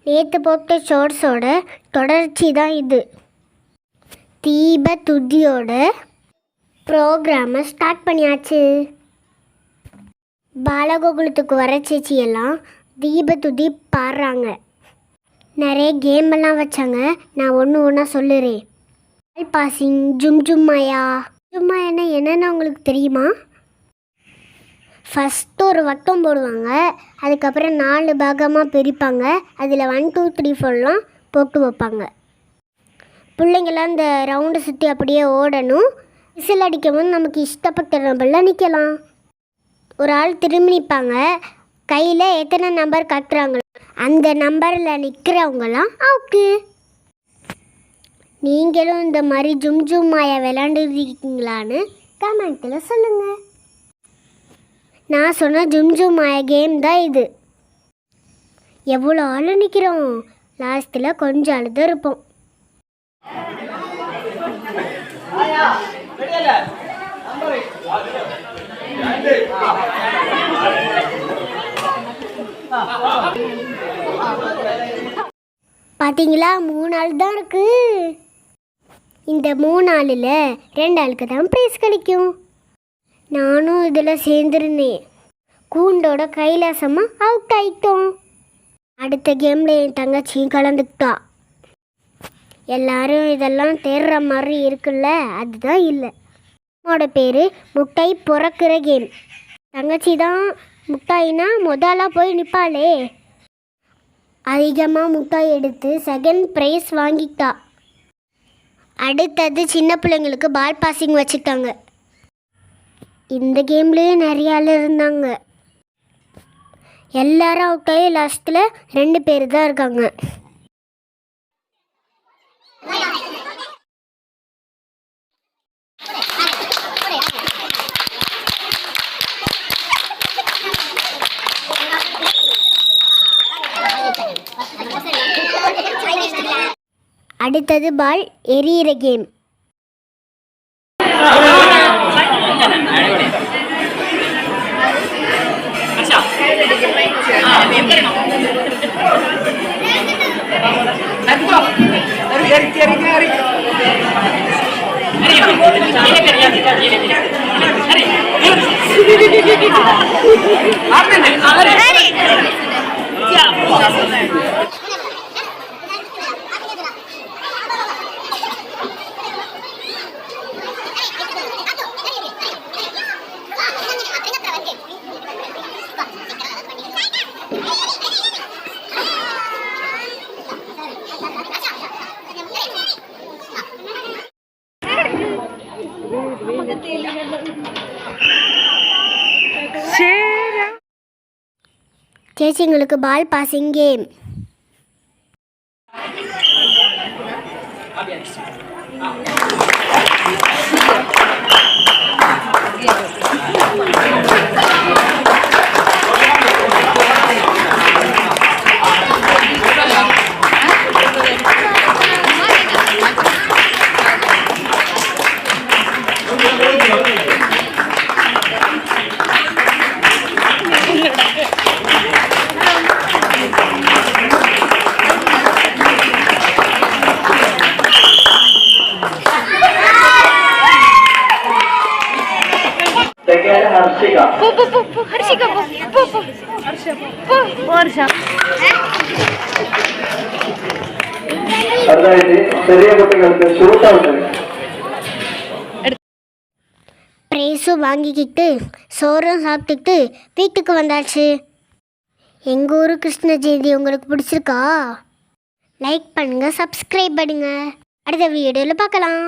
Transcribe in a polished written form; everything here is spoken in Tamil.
நேற்று போட்ட ஷார்ட்ஸோட தொடர்ச்சி தான் இது. தீப துதியோட ப்ரோக்ராமை ஸ்டார்ட் பண்ணியாச்சு. பாலகோகுலத்துக்கு வர சேச்சியெல்லாம் தீப துதி பாடுறாங்க. நிறைய கேமெல்லாம் வச்சாங்க. நான் ஒன்று ஒன்றா சொல்லுறேன். பால் பாசிங், ஜும் ஜும்மாயா. ஜும்மாயானா என்னென்னு உங்களுக்கு தெரியுமா? ஃபஸ்ட்டு ஒரு வட்டம் போடுவாங்க, அதுக்கப்புறம் 4 பாகமாக பிரிப்பாங்க. அதில் 1 2 3 4லாம் போட்டு வைப்பாங்க. பிள்ளைங்கள்லாம் இந்த ரவுண்டை சுற்றி அப்படியே ஓடணும். விசில் அடிக்கும் போது நமக்கு இஷ்டப்பட்ட நம்பரில் நிற்கலாம். ஒரு ஆள் திரும்பி நிற்பாங்க. கையில் எத்தனை நம்பர் கட்டுறாங்களோ அந்த நம்பரில் நிற்கிறவங்களாம் அவுக்கு. நீங்களும் இந்த மாதிரி ஜும் ஜும்மாயா விளாண்டுருக்கீங்களான்னு கமெண்ட்டில் சொல்லுங்கள். நான் சொன்ன ஜும் ஜும்மாயா கேம் தான் இது. எவ்வளோ ஆள் நிற்கிறோம். லாஸ்ட்டில் கொஞ்சம் ஆள் தான் இருப்போம். பார்த்தீங்களா, 3 ஆள் தான் இருக்கு. இந்த 3 ஆளில் 2 ஆளுக்கு தான் ப்ரைஸ் கிடைக்கும். நானும் இதில் சேர்ந்துருந்தேன். கூண்டோட கைலாசமாக அவுட் ஆகிட்டோம். அடுத்த கேமில் என் தங்கச்சியும் கலந்துக்கிட்டா. எல்லாரும் இதெல்லாம் தேடுற மாதிரி இருக்குல்ல, அதுதான் இல்லை. என்னோட பேர் முட்டை பொறக்கிற கேம். தங்கச்சி தான் முட்டாயினா முதலாக போய் நிற்பாளே. அதிகமாக முட்டாய் எடுத்து செகண்ட் ப்ரைஸ் வாங்கிட்டா. அடுத்தது சின்ன பிள்ளைங்களுக்கு பால் பாசிங் வச்சுட்டாங்க. இந்த கேம்லேயே நிறைய ஆள் இருந்தாங்க. எல்லாரும் அவுட் ஆகி லாஸ்ட்டில் 2 பேர் தான் இருக்காங்க. அடுத்தது பால் எரியிற கேம். சேச்சிங்களுக்கு பால் பாசிங் கேம். ப்ரைஸும் வாங்கிக்கிட்டு சோறும் சாப்பிட்டுக்கிட்டு வீட்டுக்கு வந்தாச்சு. எங்கள் ஊர் கிருஷ்ண ஜெயந்தி உங்களுக்கு பிடிச்சிருக்கா? லைக் பண்ணுங்கள், சப்ஸ்கிரைப் பண்ணுங்கள். அடுத்த வீடியோவில் பார்க்கலாம்.